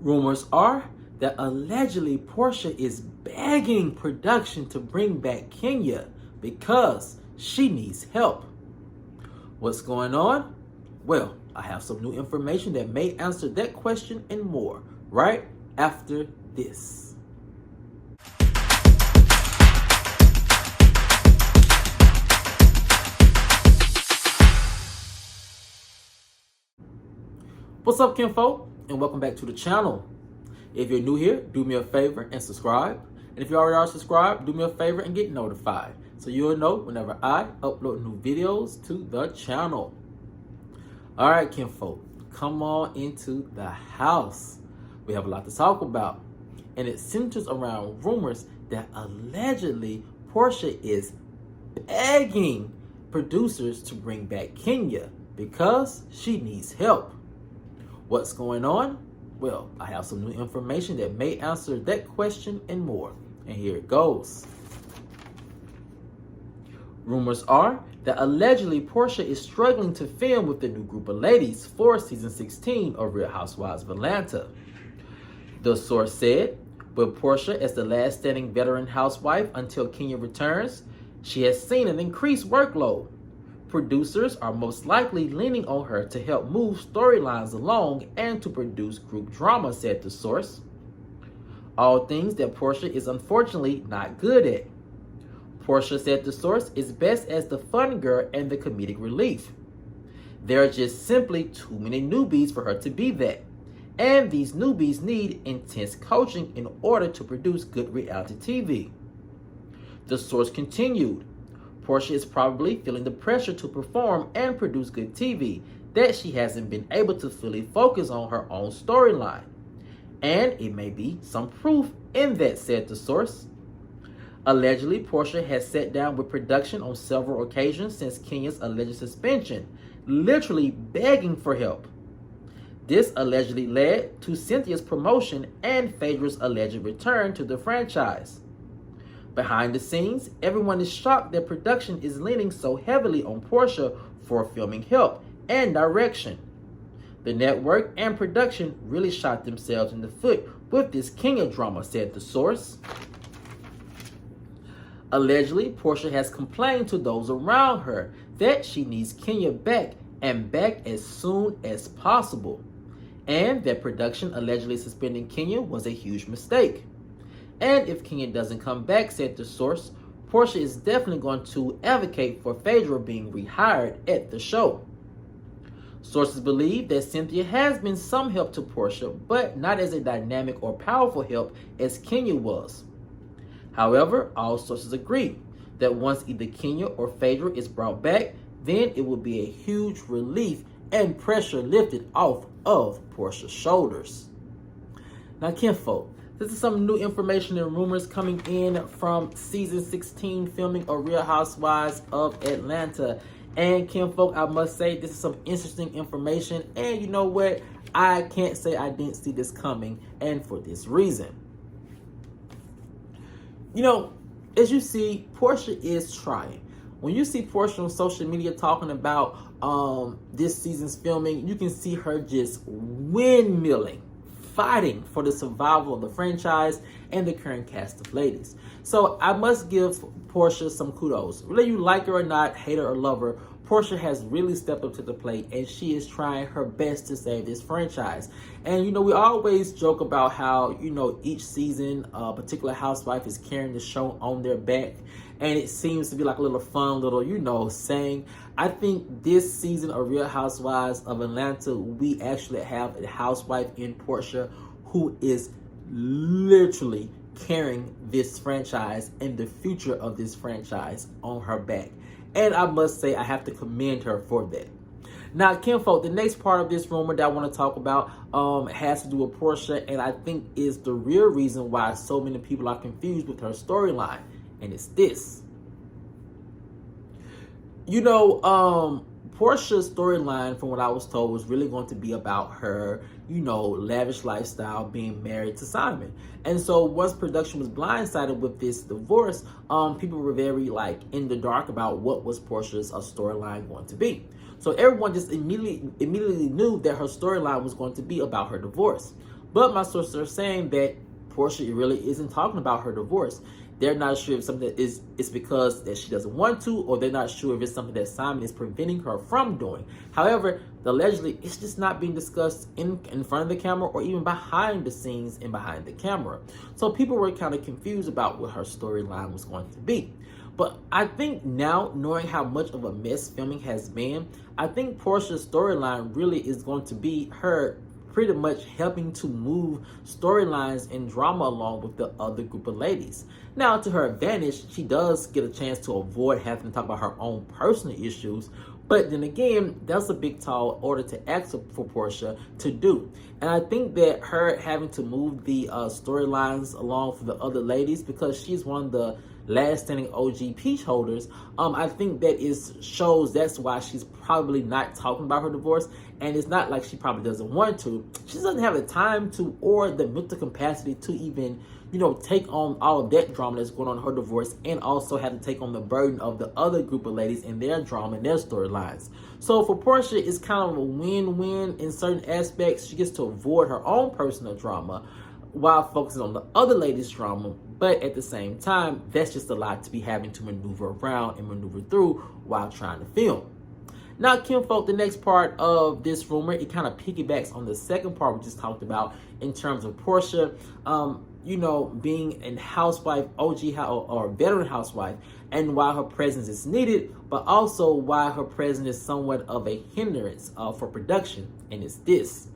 Rumors are that allegedly Porsha is begging production to bring back Kenya because she needs help. What's going on? Well, I have some new information that may answer that question and more right after this. What's up, kinfolk, and welcome back to the channel. If you're new here, do me a favor and subscribe. And if you already are subscribed, do me a favor and get notified so you'll know whenever I upload new videos to the channel. All right, kinfolk, come on into the house. We have a lot to talk about, and it centers around rumors that allegedly Porsha is begging producers to bring back Kenya because she needs help. What's going on? Well, I have some new information that may answer that question and more. And here it goes. Rumors are that allegedly Porsha is struggling to film with the new group of ladies for season 16 of Real Housewives of Atlanta. The source said, with Porsha as the last standing veteran housewife until Kenya returns, she has seen an increased workload. Producers are most likely leaning on her to help move storylines along and to produce group drama, said the source. All things that Porsha is unfortunately not good at. Porsha, said the source, is best as the fun girl and the comedic relief. There are just simply too many newbies for her to be that. And these newbies need intense coaching in order to produce good reality TV. The source continued, Porsha is probably feeling the pressure to perform and produce good TV that she hasn't been able to fully focus on her own storyline. And it may be some proof in that, said the source. Allegedly, Porsha has sat down with production on several occasions since Kenya's alleged suspension, literally begging for help. This allegedly led to Cynthia's promotion and Fedra's alleged return to the franchise. Behind the scenes, everyone is shocked that production is leaning so heavily on Porsha for filming help and direction. The network and production really shot themselves in the foot with this Kenya drama, said the source. Allegedly, Porsha has complained to those around her that she needs Kenya back and back as soon as possible, and that production allegedly suspending Kenya was a huge mistake. And if Kenya doesn't come back, said the source, Porsha is definitely going to advocate for Fedra being rehired at the show. Sources believe that Cynthia has been some help to Porsha, but not as a dynamic or powerful help as Kenya was. However, all sources agree that once either Kenya or Fedra is brought back, then it will be a huge relief and pressure lifted off of Porsha's shoulders. Now, kinfolk, this is some new information and rumors coming in from season 16 filming of Real Housewives of Atlanta. And kinfolk, I must say this is some interesting information. And you know what? I can't say I didn't see this coming, and for this reason. You know, as you see, Porsha is trying. When you see Porsha on social media talking about this season's filming, you can see her just windmilling, fighting for the survival of the franchise and the current cast of ladies. So I must give Porsha some kudos. Whether you like her or not, hate her or love her, Porsha has really stepped up to the plate, and she is trying her best to save this franchise. And, you know, we always joke about how, you know, each season a particular housewife is carrying the show on their back. And it seems to be like a little fun little, you know, saying. I think this season of Real Housewives of Atlanta, we actually have a housewife in Porsha who is literally carrying this franchise and the future of this franchise on her back. And I must say, I have to commend her for that. Now, kinfolk, the next part of this rumor that I want to talk about has to do with Porsha, and I think is the real reason why so many people are confused with her storyline. And it's this. You know, Porsha's storyline, from what I was told, was really going to be about her, you know, lavish lifestyle, being married to Simon. And so once production was blindsided with this divorce, people were very, like, in the dark about what was Porsha's storyline going to be. So everyone just immediately knew that her storyline was going to be about her divorce. But my sources are saying that Porsha really isn't talking about her divorce. They're not sure if something is because that she doesn't want to, or they're not sure if it's something that Simon is preventing her from doing. However, allegedly, it's just not being discussed in front of the camera or even behind the scenes and behind the camera. So people were kind of confused about what her storyline was going to be. But I think now, knowing how much of a mess filming has been, I think Porsha's storyline really is going to be her pretty much helping to move storylines and drama along with the other group of ladies. Now, to her advantage, she does get a chance to avoid having to talk about her own personal issues, but then again, that's a big tall order to ask for Porsha to do. And I think that her having to move the storylines along for the other ladies, because she's one of the last standing OG peach holders, I think that shows that's why she's probably not talking about her divorce. And it's not like she probably doesn't want to. She doesn't have the time to or the mental capacity to even, take on all of that drama that's going on in her divorce, and also have to take on the burden of the other group of ladies and their drama and their storylines. So for Porsha, it's kind of a win-win in certain aspects. She gets to avoid her own personal drama while focusing on the other ladies' drama. But at the same time, that's just a lot to be having to maneuver around and maneuver through while trying to film. Now, kinfolk, the next part of this rumor, it kind of piggybacks on the second part we just talked about in terms of Porsha, being a housewife, or veteran housewife, and why her presence is needed, but also why her presence is somewhat of a hindrance for production. And it's this.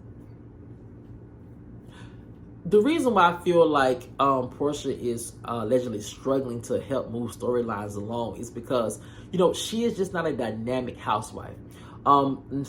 The reason why I feel like Porsha is allegedly struggling to help move storylines along is because, she is just not a dynamic housewife.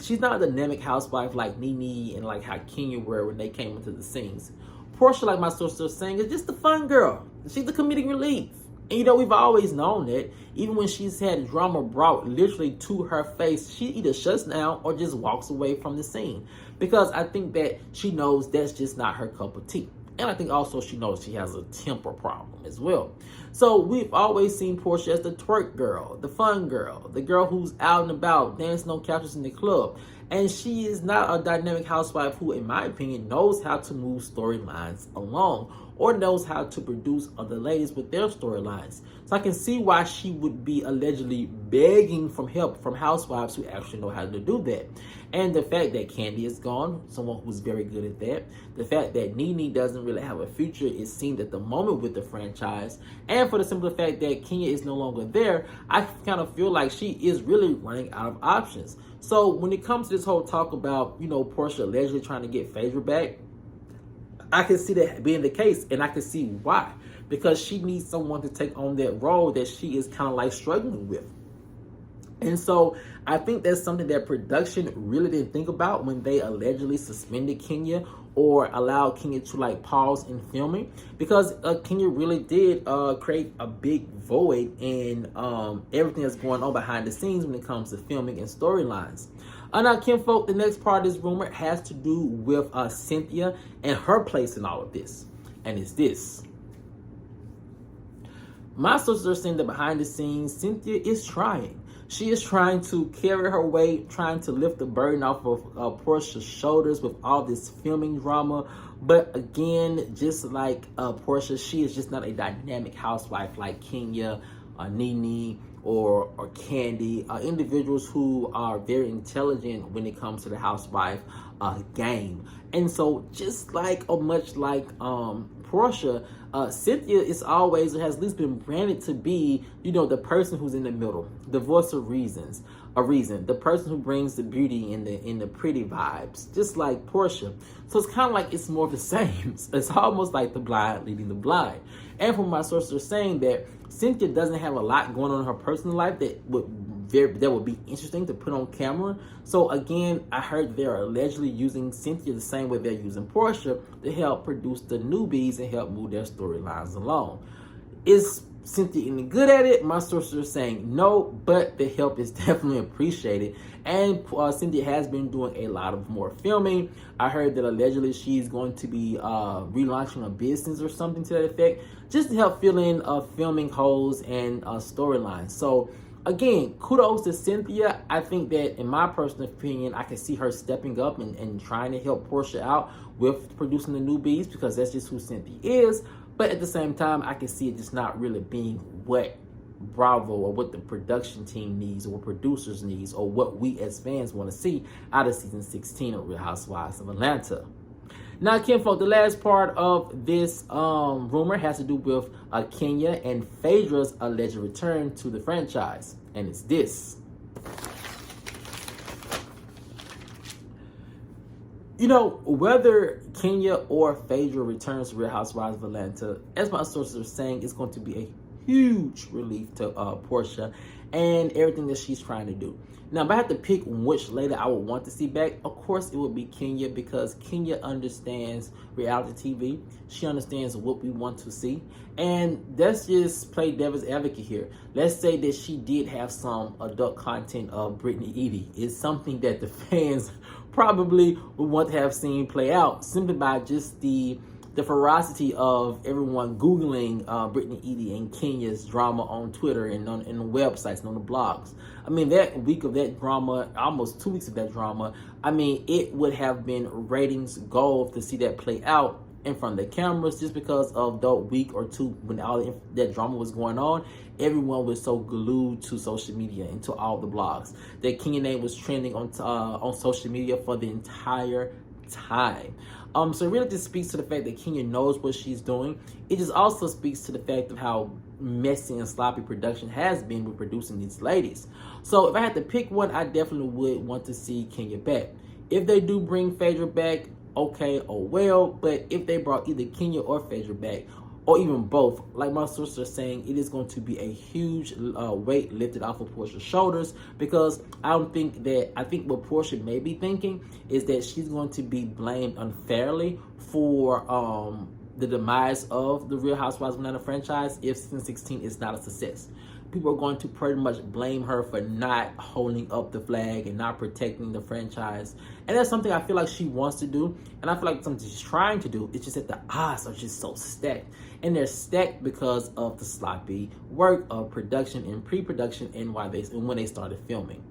She's not a dynamic housewife like Nene and like how Kenya were when they came into the scenes. Porsha, like my sister was saying, is just the fun girl. She's the comedic relief. And we've always known that. Even when she's had drama brought literally to her face, she either shuts down or just walks away from the scene. Because I think that she knows that's just not her cup of tea. And I think also she knows she has a temper problem as well. So we've always seen Porsha as the twerk girl, the fun girl, the girl who's out and about, dancing on couches in the club. And she is not a dynamic housewife who, in my opinion, knows how to move storylines along or knows how to produce other ladies with their storylines. So I can see why she would be allegedly begging for help from housewives who actually know how to do that. And the fact that Kandi is gone, someone who's very good at that. The fact that Nene doesn't really have a future is seen at the moment with the franchise. And for the simple fact that Kenya is no longer there, I kind of feel like she is really running out of options. So when it comes to this whole talk about, Porsha allegedly trying to get Fedra back, I can see that being the case, and I can see why. Because she needs someone to take on that role that she is kind of like struggling with. And so I think that's something that production really didn't think about when they allegedly suspended Kenya or allowed Kenya to like pause in filming, because Kenya really did create a big void in everything that's going on behind the scenes when it comes to filming and storylines. Now, kinfolk, the next part of this rumor has to do with Cynthia and her place in all of this. And it's this. My sources are saying that behind the scenes, Cynthia is trying. She is trying to carry her weight, trying to lift the burden off of Porsha's shoulders with all this filming drama. But again, just like Porsha, she is just not a dynamic housewife like Kenya, Nene, or Kandi, individuals who are very intelligent when it comes to the housewife game. And so just like, or much like Porsha, Cynthia is always, or has at least been branded to be, the person who's in the middle, the voice of reason, the person who brings the beauty and the pretty vibes, just like Porsha. So it's kind of like it's more of the same. It's almost like the blind leading the blind. And from my sources are saying that Cynthia doesn't have a lot going on in her personal life that would be interesting to put on camera. So again, I heard they're allegedly using Cynthia the same way they're using Porsha to help produce the newbies and help move their storylines along. Is Cynthia any good at it? My sources are saying no, but the help is definitely appreciated. And Cynthia has been doing a lot of more filming. I heard that allegedly she's going to be relaunching a business or something to that effect, just to help fill in filming holes and storylines. So again, kudos to Cynthia. I think that, in my personal opinion, I can see her stepping up and trying to help Porsha out with producing the newbies, because that's just who Cynthia is. But at the same time, I can see it just not really being what Bravo or what the production team needs, or what producers needs, or what we as fans want to see out of season 16 of Real Housewives of Atlanta. Now, kinfolk, the last part of this rumor has to do with Kenya and Fedra's alleged return to the franchise. And it's this. You know, whether Kenya or Fedra returns to Real Housewives of Atlanta, as my sources are saying, it's going to be a huge relief to Porsha and everything that she's trying to do. Now, if I had to pick which lady I would want to see back, of course it would be Kenya, because Kenya understands reality TV. She understands what we want to see. And let's just play devil's advocate here. Let's say that she did have some adult content of Brittany Edie. It's something that the fans probably would want to have seen play out, simply by just the ferocity of everyone Googling Brittany Edie and Kenya's drama on Twitter and on the websites and on the blogs. I mean, that week of that drama, almost 2 weeks of that drama, I mean, it would have been ratings gold to see that play out in front of the cameras, just because of the week or two when all that drama was going on. Everyone was so glued to social media and to all the blogs. That Kenya name was trending on social media for the entire time. So it really just speaks to the fact that Kenya knows what she's doing. It just also speaks to the fact of how messy and sloppy production has been with producing these ladies. So if I had to pick one, I definitely would want to see Kenya back. If they do bring Fedra back, okay, oh well. But if they brought either Kenya or Fedra back, or even both, like my sources are saying, it is going to be a huge weight lifted off of Porsha's shoulders, because I think what Porsha may be thinking is that she's going to be blamed unfairly for the demise of the Real Housewives of Atlanta franchise if season 16 is not a success. People are going to pretty much blame her for not holding up the flag and not protecting the franchise. And that's something I feel like she wants to do. And I feel like something she's trying to do. It's just that the odds are just so stacked. And they're stacked because of the sloppy work of production and pre-production and when they started filming.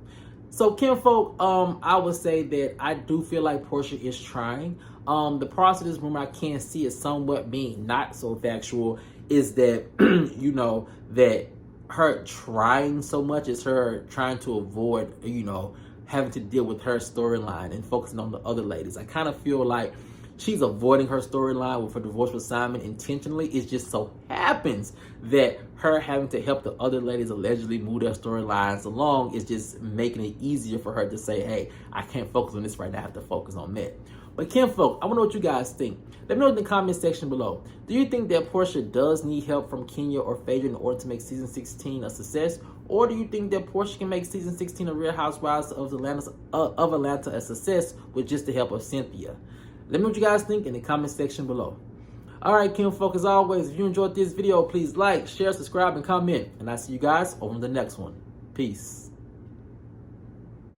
So, kinfolk, I would say that I do feel like Porsha is trying. The part of this rumor I can see is somewhat being not so factual, is that, you know, that her trying so much is her trying to avoid, you know, having to deal with her storyline and focusing on the other ladies. I kind of feel like she's avoiding her storyline with her divorce with Simon intentionally. It just so happens that her having to help the other ladies allegedly move their storylines along is just making it easier for her to say, hey, I can't focus on this right now, I have to focus on that. But kinfolk, I want to know what you guys think. Let me know in the comment section below. Do you think that Porsha does need help from Kenya or Fedra in order to make season 16 a success? Or do you think that Porsha can make season 16 of Real Housewives of Atlanta a success with just the help of Cynthia? Let me know what you guys think in the comment section below. Alright, kinfolk, as always, if you enjoyed this video, please like, share, subscribe, and comment. And I'll see you guys on the next one. Peace.